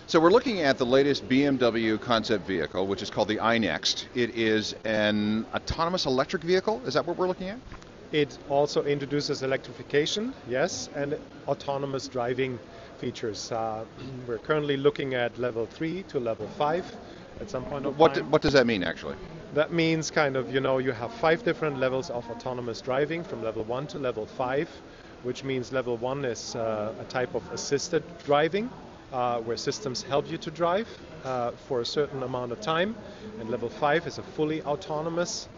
So we're looking at the latest BMW concept vehicle, which is called the iNext. It is an autonomous electric vehicle. Is that what we're looking at? It also introduces electrification, yes, and autonomous driving features. We're currently looking at level 3 to level 5 at some point of time. What does that mean, actually? That means kind of, you have 5 different levels of autonomous driving from level 1 to level 5, which means level 1 is a type of assisted driving, where systems help you to drive for a certain amount of time. And level 5 is a fully autonomous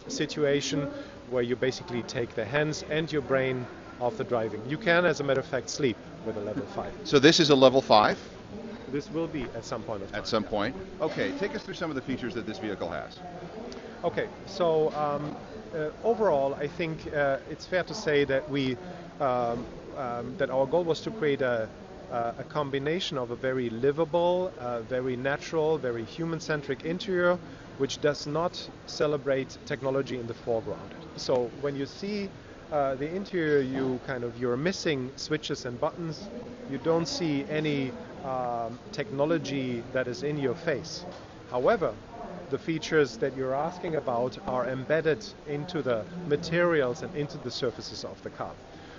situation where you basically take the hands and your brain off the driving. You can, as a matter of fact, sleep with a level 5. So this is a level 5? This will be at some point of time. At some point. Okay, take us through some of the features that this vehicle has. Okay, so overall, I think it's fair to say that that our goal was to create a combination of a very livable, very natural, very human-centric interior, which does not celebrate technology in the foreground. So when you see the interior, you're missing switches and buttons. You don't see any technology that is in your face. However, the features that you're asking about are embedded into the materials and into the surfaces of the car.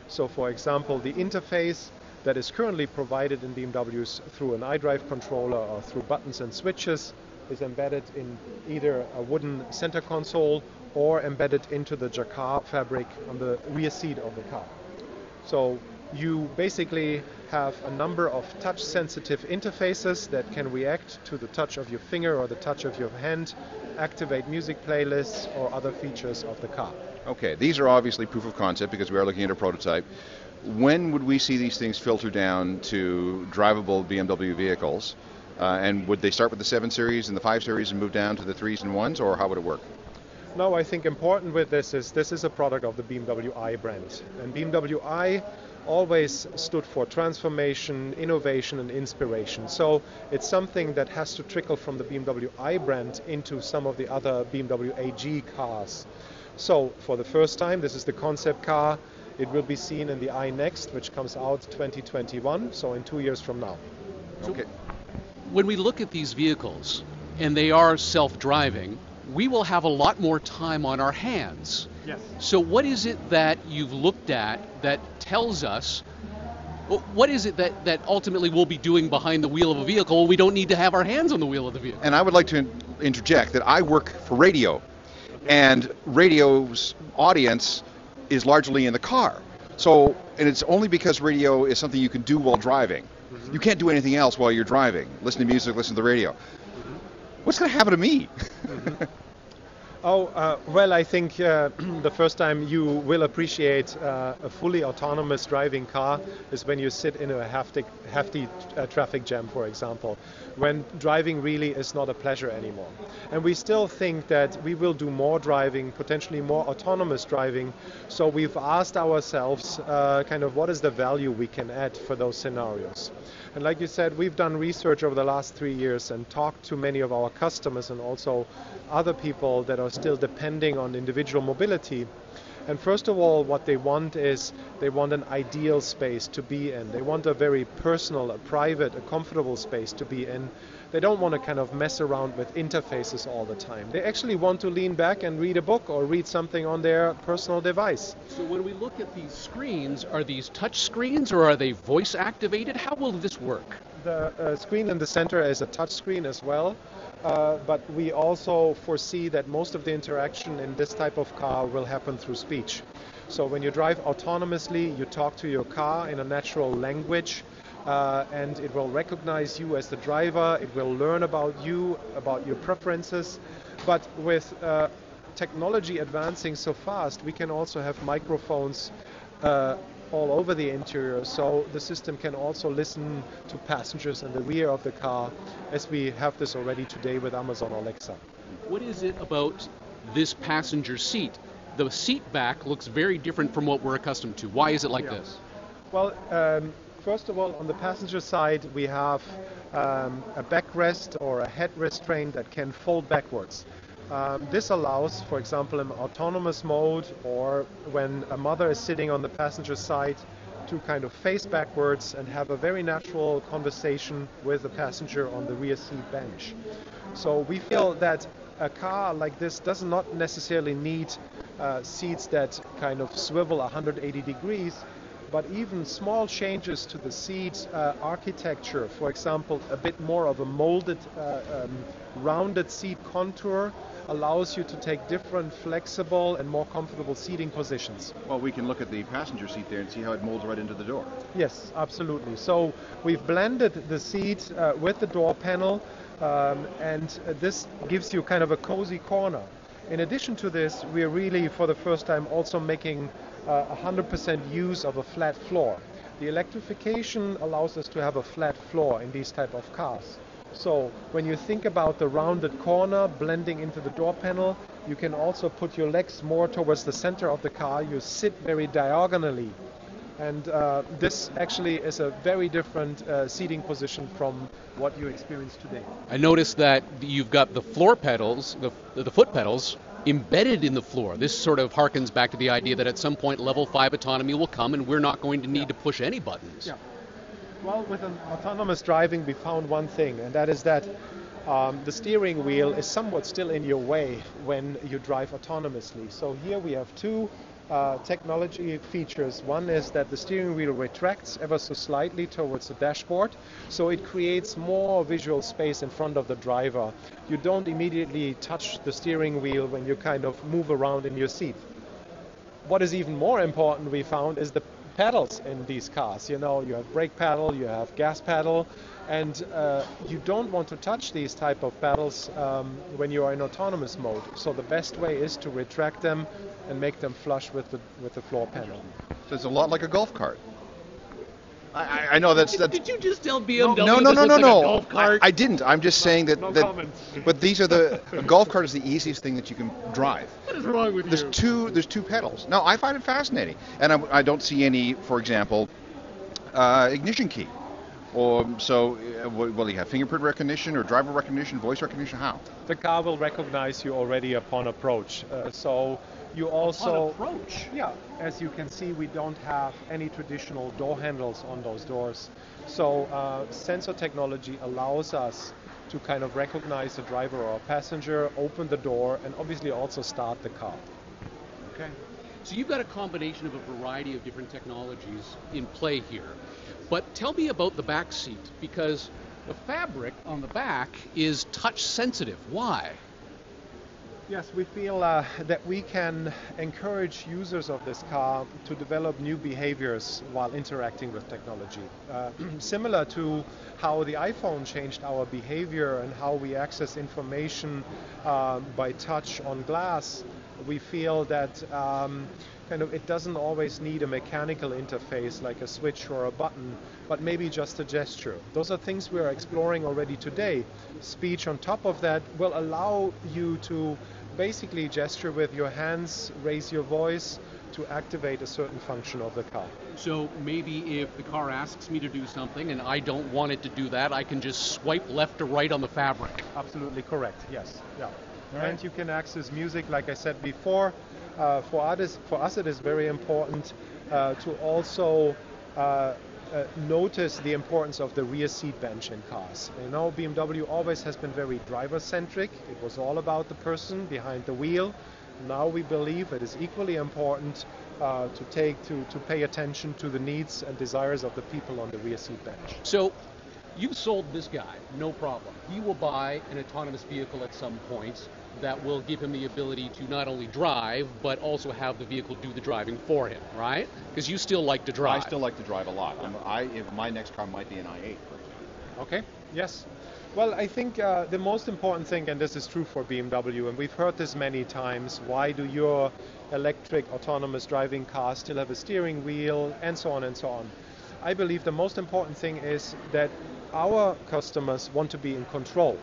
So, for example, the interface that is currently provided in BMWs through an iDrive controller or through buttons and switches is embedded in either a wooden center console or embedded into the jacquard fabric on the rear seat of the car. So you basically have a number of touch-sensitive interfaces that can react to the touch of your finger or the touch of your hand, activate music playlists or other features of the car. Okay, these are obviously proof of concept because we are looking at a prototype. When would we see these things filter down to drivable BMW vehicles? And would they start with the 7 Series and the 5 Series and move down to the 3s and 1s, or how would it work? No, I think important with this is a product of the BMW i brand. And BMW i always stood for transformation, innovation, and inspiration. So it's something that has to trickle from the BMW i brand into some of the other BMW AG cars. So for the first time, this is the concept car. It will be seen in the iNext, which comes out 2021, so in 2 years from now. Okay. When we look at these vehicles, and they are self-driving, we will have a lot more time on our hands. Yes. So what is it that you've looked at that tells us, what is it that ultimately we'll be doing behind the wheel of a vehicle when we don't need to have our hands on the wheel of the vehicle? And I would like to interject that I work for radio, and radio's audience is largely in the car. So, and it's only because radio is something you can do while driving. Mm-hmm. You can't do anything else while you're driving. Listen to music, listen to the radio. Mm-hmm. What's going to happen to me? Mm-hmm. Well, I think the first time you will appreciate a fully autonomous driving car is when you sit in a hefty traffic jam, for example, when driving really is not a pleasure anymore. And we still think that we will do more driving, potentially more autonomous driving. So we've asked ourselves what is the value we can add for those scenarios. And like you said, we've done research over the last 3 years and talked to many of our customers and also other people that are still depending on individual mobility. And first of all, what they want is they want an ideal space to be in. They want a very personal, a private, a comfortable space to be in. They don't want to kind of mess around with interfaces all the time. They actually want to lean back and read a book or read something on their personal device. So when we look at these screens, are these touch screens or are they voice activated? How will this work? The screen in the center is a touch screen as well. But we also foresee that most of the interaction in this type of car will happen through speech. So when you drive autonomously, you talk to your car in a natural language, and it will recognize you as the driver. It will learn about you, about your preferences. But with technology advancing so fast, we can also have microphones all over the interior, so the system can also listen to passengers in the rear of the car, as we have this already today with Amazon Alexa. What is it about this passenger seat? The seat back looks very different from what we're accustomed to. Why is it like this? Well, first of all, on the passenger side, we have a backrest or a headrest train that can fold backwards. This allows, for example, in autonomous mode or when a mother is sitting on the passenger side to kind of face backwards and have a very natural conversation with the passenger on the rear seat bench. So we feel that a car like this does not necessarily need seats that kind of swivel 180 degrees, but even small changes to the seat architecture, for example, a bit more of a molded, rounded seat contour, allows you to take different flexible and more comfortable seating positions. Well, we can look at the passenger seat there and see how it molds right into the door. Yes, absolutely. So we've blended the seat with the door panel, and this gives you kind of a cozy corner. In addition to this, we're really, for the first time, also making 100% use of a flat floor. The electrification allows us to have a flat floor in these type of cars. So when you think about the rounded corner blending into the door panel, you can also put your legs more towards the center of the car. You sit very diagonally. And this actually is a very different seating position from what you experience today. I noticed that you've got the floor pedals, the foot pedals, embedded in the floor. This sort of harkens back to the idea that at some point level 5 autonomy will come and we're not going to need to push any buttons. Yeah. Well, with an autonomous driving, we found one thing, and that is that the steering wheel is somewhat still in your way when you drive autonomously. So here we have two technology features. One is that the steering wheel retracts ever so slightly towards the dashboard, so it creates more visual space in front of the driver. You don't immediately touch the steering wheel when you kind of move around in your seat. What is even more important, we found, is the pedals in these cars. You know, you have brake pedal, you have gas pedal, and you don't want to touch these type of pedals when you are in autonomous mode. So the best way is to retract them and make them flush with the floor panel. So it's a lot like a golf cart. I know that's. Did you just tell BMW No, this looks like a no. golf cart? I didn't. I'm just saying that. No that comments. But these are a golf cart is the easiest thing that you can drive. What is wrong with you? There's two pedals. No, I find it fascinating, and I don't see any, for example, ignition key. Or so, will you have fingerprint recognition or driver recognition, voice recognition? How? The car will recognize you already upon approach. So you also On approach? Yeah, as you can see, we don't have any traditional door handles on those doors. So sensor technology allows us to kind of recognize the driver or a passenger, open the door, and obviously also start the car. Okay. So you've got a combination of a variety of different technologies in play here. But tell me about the back seat, because the fabric on the back is touch sensitive. Why? Yes, we feel that we can encourage users of this car to develop new behaviors while interacting with technology. Similar to how the iPhone changed our behavior and how we access information by touch on glass, we feel that kind of it doesn't always need a mechanical interface like a switch or a button, but maybe just a gesture. Those are things we are exploring already today. Speech on top of that will allow you to basically gesture with your hands, raise your voice to activate a certain function of the car. So maybe if the car asks me to do something and I don't want it to do that, I can just swipe left or right on the fabric. Absolutely correct, yes. Yeah. Right. And you can access music, like I said before. For us it is very important to also notice the importance of the rear seat bench in cars. You know, BMW always has been very driver-centric. It was all about the person behind the wheel. Now we believe it is equally important to pay attention to the needs and desires of the people on the rear seat bench. So you've sold this guy, no problem. He will buy an autonomous vehicle at some point that will give him the ability to not only drive, but also have the vehicle do the driving for him, right? Because you still like to drive. I still like to drive a lot. If my next car might be an i8. Okay, yes. Well, I think the most important thing, and this is true for BMW, and we've heard this many times, why do your electric autonomous driving cars still have a steering wheel, and so on and so on. I believe the most important thing is that our customers want to be in control.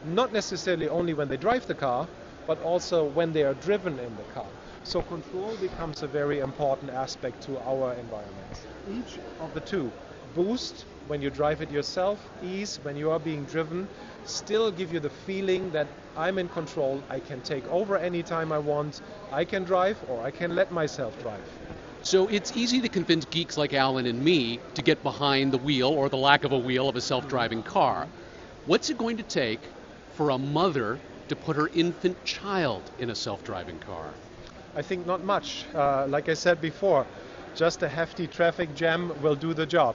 Not necessarily only when they drive the car, but also when they are driven in the car. So control becomes a very important aspect to our environment. Each of the two, boost when you drive it yourself, ease when you are being driven, still give you the feeling that I'm in control, I can take over anytime I want, I can drive or I can let myself drive. So it's easy to convince geeks like Alan and me to get behind the wheel or the lack of a wheel of a self-driving car. What's it going to take for a mother to put her infant child in a self-driving car? I think not much. Like I said before, just a hefty traffic jam will do the job.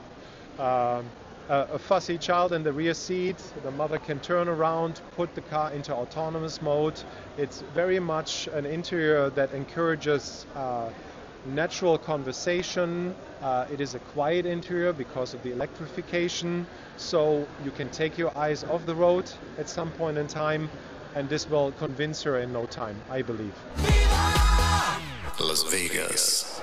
A fussy child in the rear seat, the mother can turn around, put the car into autonomous mode. It's very much an interior that encourages natural conversation. It is a quiet interior because of the electrification, so you can take your eyes off the road at some point in time, and this will convince her in no time, I believe. Las Vegas.